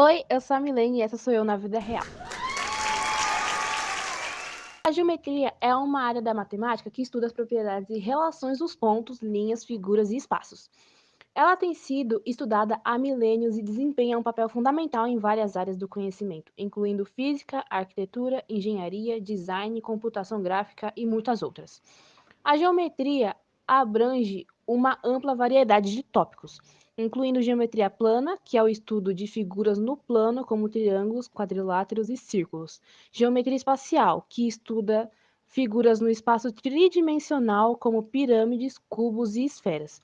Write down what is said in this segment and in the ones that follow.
Oi, eu sou a Milene e essa sou eu na vida real. A geometria é uma área da matemática que estuda as propriedades e relações dos pontos, linhas, figuras e espaços. Ela tem sido estudada há milênios e desempenha um papel fundamental em várias áreas do conhecimento, incluindo física, arquitetura, engenharia, design, computação gráfica e muitas outras. A geometria abrange uma ampla variedade de tópicos, incluindo geometria plana, que é o estudo de figuras no plano, como triângulos, quadriláteros e círculos. Geometria espacial, que estuda figuras no espaço tridimensional, como pirâmides, cubos e esferas.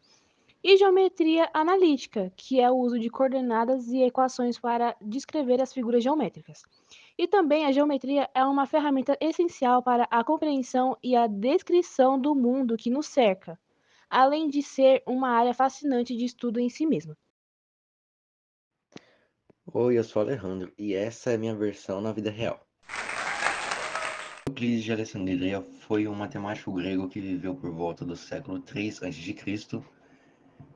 E geometria analítica, que é o uso de coordenadas e equações para descrever as figuras geométricas. E também a geometria é uma ferramenta essencial para a compreensão e a descrição do mundo que nos cerca, além de ser uma área fascinante de estudo em si mesma. Oi, eu sou o Alejandro e essa é a minha versão na vida real. Euclides de Alessandria foi um matemático grego que viveu por volta do século III a.C.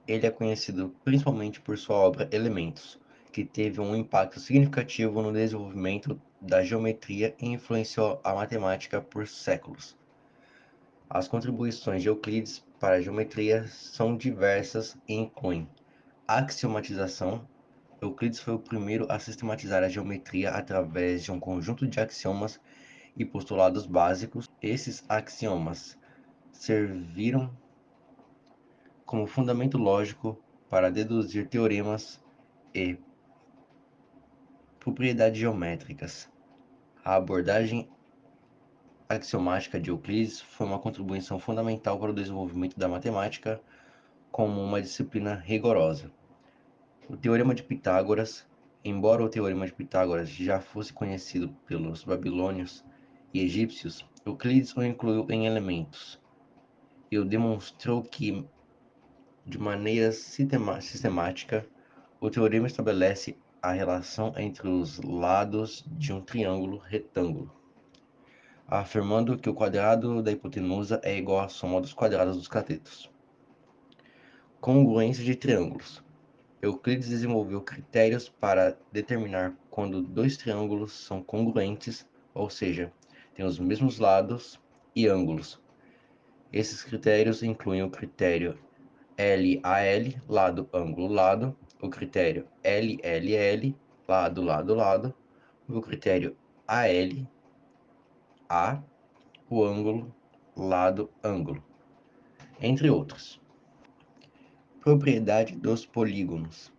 Ele é conhecido principalmente por sua obra Elementos, que teve um impacto significativo no desenvolvimento da geometria e influenciou a matemática por séculos. As contribuições de Euclides para a geometria são diversas e incluem axiomatização. Euclides foi o primeiro a sistematizar a geometria através de um conjunto de axiomas e postulados básicos. Esses axiomas serviram como fundamento lógico para deduzir teoremas e propriedades geométricas. A abordagem axiomática de Euclides foi uma contribuição fundamental para o desenvolvimento da matemática como uma disciplina rigorosa. O Teorema de Pitágoras, embora o Teorema de Pitágoras já fosse conhecido pelos babilônios e egípcios, Euclides o incluiu em Elementos e demonstrou que, de maneira sistemática, o teorema estabelece a relação entre os lados de um triângulo retângulo, afirmando que o quadrado da hipotenusa é igual à soma dos quadrados dos catetos. Congruência de triângulos. Euclides desenvolveu critérios para determinar quando dois triângulos são congruentes, ou seja, têm os mesmos lados e ângulos. Esses critérios incluem o critério LAL, lado, ângulo, lado, o critério LLL, lado, lado, lado, o critério AL, o ângulo, lado, ângulo, entre outros. Propriedade dos polígonos.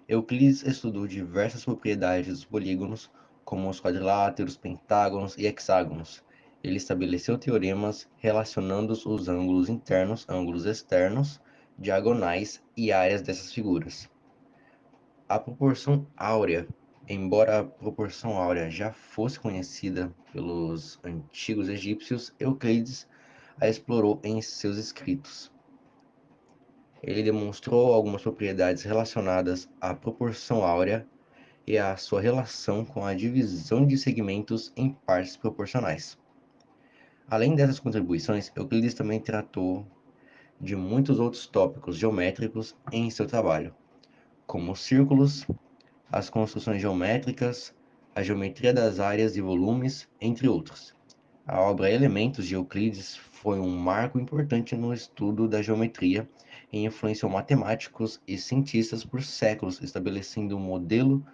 Euclides estudou diversas propriedades dos polígonos, como os quadriláteros, pentágonos e hexágonos. Ele estabeleceu teoremas relacionando os ângulos internos, ângulos externos, diagonais e áreas dessas figuras. A proporção áurea. Embora a proporção áurea já fosse conhecida pelos antigos egípcios, Euclides a explorou em seus escritos. Ele demonstrou algumas propriedades relacionadas à proporção áurea e à sua relação com a divisão de segmentos em partes proporcionais. Além dessas contribuições, Euclides também tratou de muitos outros tópicos geométricos em seu trabalho, como os círculos, as construções geométricas, a geometria das áreas e volumes, entre outros. A obra Elementos de Euclides foi um marco importante no estudo da geometria e influenciou matemáticos e cientistas por séculos, estabelecendo um modelo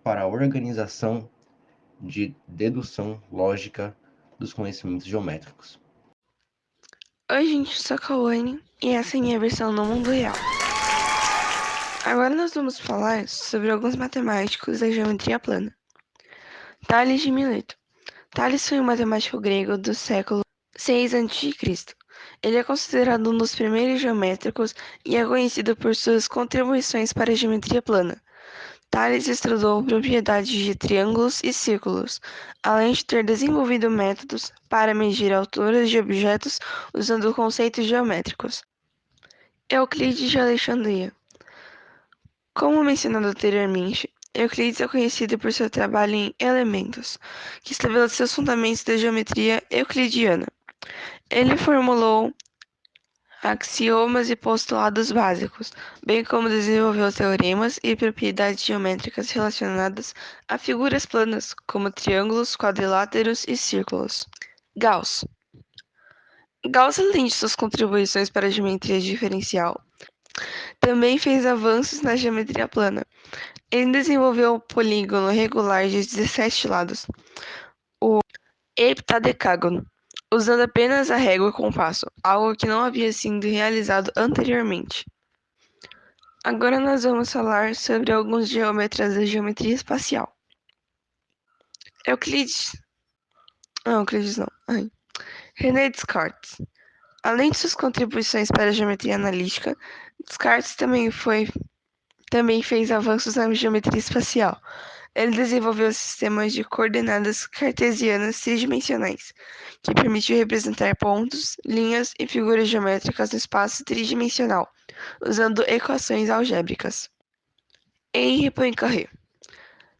para a organização de dedução lógica dos conhecimentos geométricos. Oi, gente, eu sou a Kawane e essa é a minha versão no mundo real. Agora nós vamos falar sobre alguns matemáticos da geometria plana. Tales de Mileto. Tales foi um matemático grego do século VI a.C. Ele é considerado um dos primeiros geométricos e é conhecido por suas contribuições para a geometria plana. Tales estudou propriedades de triângulos e círculos, além de ter desenvolvido métodos para medir alturas de objetos usando conceitos geométricos. Euclides de Alexandria. Como mencionado anteriormente, Euclides é conhecido por seu trabalho em Elementos, que estabeleceu os fundamentos da geometria euclidiana. Ele formulou axiomas e postulados básicos, bem como desenvolveu teoremas e propriedades geométricas relacionadas a figuras planas, como triângulos, quadriláteros e círculos. Gauss. Gauss, além de suas contribuições para a geometria diferencial, também fez avanços na geometria plana. Ele desenvolveu o polígono regular de 17 lados, o heptadecágono, usando apenas a régua e compasso, algo que não havia sido realizado anteriormente. Agora nós vamos falar sobre alguns geômetras da geometria espacial. Euclides não. René Descartes. Além de suas contribuições para a geometria analítica, Descartes também fez avanços na geometria espacial. Ele desenvolveu sistemas de coordenadas cartesianas tridimensionais, que permitiu representar pontos, linhas e figuras geométricas no espaço tridimensional, usando equações algébricas. Henri Poincaré.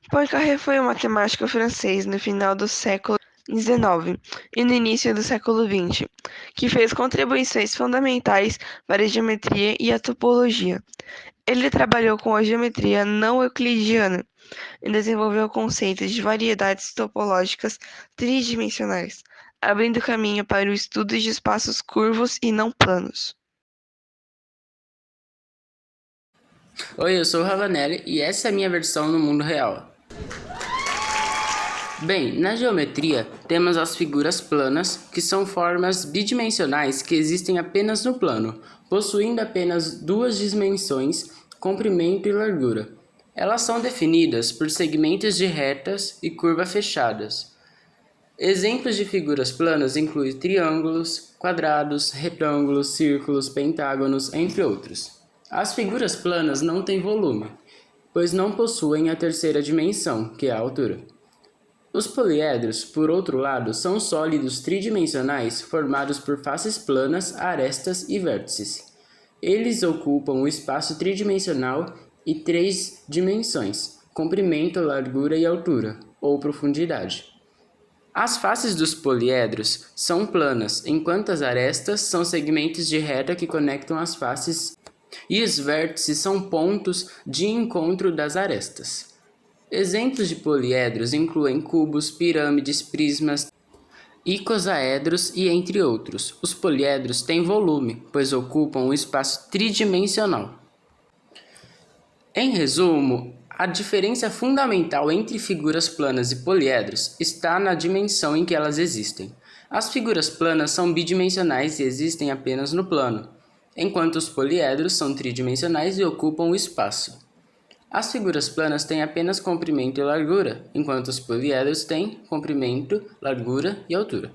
Poincaré foi um matemático francês no final do século XIX e no início do século XX, que fez contribuições fundamentais para a geometria e a topologia. Ele trabalhou com a geometria não euclidiana e desenvolveu conceitos de variedades topológicas tridimensionais, abrindo caminho para o estudo de espaços curvos e não planos. Oi, eu sou o Ravanelli e essa é a minha versão no mundo real. Bem, na geometria temos as figuras planas, que são formas bidimensionais que existem apenas no plano, possuindo apenas duas dimensões, comprimento e largura. Elas são definidas por segmentos de retas e curvas fechadas. Exemplos de figuras planas incluem triângulos, quadrados, retângulos, círculos, pentágonos, entre outros. As figuras planas não têm volume, pois não possuem a terceira dimensão, que é a altura. Os poliedros, por outro lado, são sólidos tridimensionais formados por faces planas, arestas e vértices. Eles ocupam o espaço tridimensional e três dimensões, comprimento, largura e altura, ou profundidade. As faces dos poliedros são planas, enquanto as arestas são segmentos de reta que conectam as faces e os vértices são pontos de encontro das arestas. Exemplos de poliedros incluem cubos, pirâmides, prismas, icosaedros e entre outros. Os poliedros têm volume, pois ocupam um espaço tridimensional. Em resumo, a diferença fundamental entre figuras planas e poliedros está na dimensão em que elas existem. As figuras planas são bidimensionais e existem apenas no plano, enquanto os poliedros são tridimensionais e ocupam o espaço. As figuras planas têm apenas comprimento e largura, enquanto os poliedros têm comprimento, largura e altura.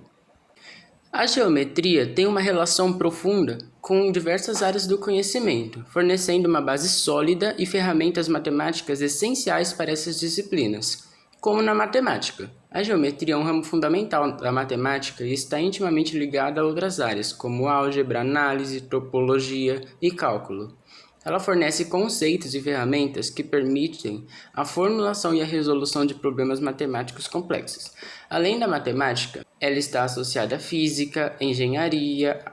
A geometria tem uma relação profunda com diversas áreas do conhecimento, fornecendo uma base sólida e ferramentas matemáticas essenciais para essas disciplinas. Como na matemática, a geometria é um ramo fundamental da matemática e está intimamente ligada a outras áreas, como álgebra, análise, topologia e cálculo. Ela fornece conceitos e ferramentas que permitem a formulação e a resolução de problemas matemáticos complexos. Além da matemática, ela está associada à física, engenharia,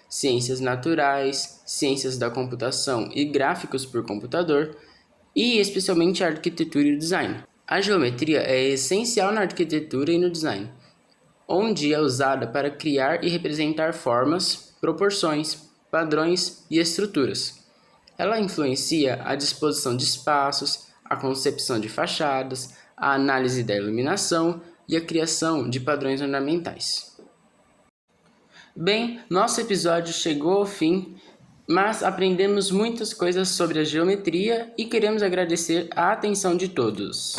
ciências naturais, ciências da computação e gráficos por computador, e especialmente a arquitetura e o design. A geometria é essencial na arquitetura e no design, onde é usada para criar e representar formas, proporções, padrões e estruturas. Ela influencia a disposição de espaços, a concepção de fachadas, a análise da iluminação e a criação de padrões ornamentais. Bem, nosso episódio chegou ao fim, mas aprendemos muitas coisas sobre a geometria e queremos agradecer a atenção de todos.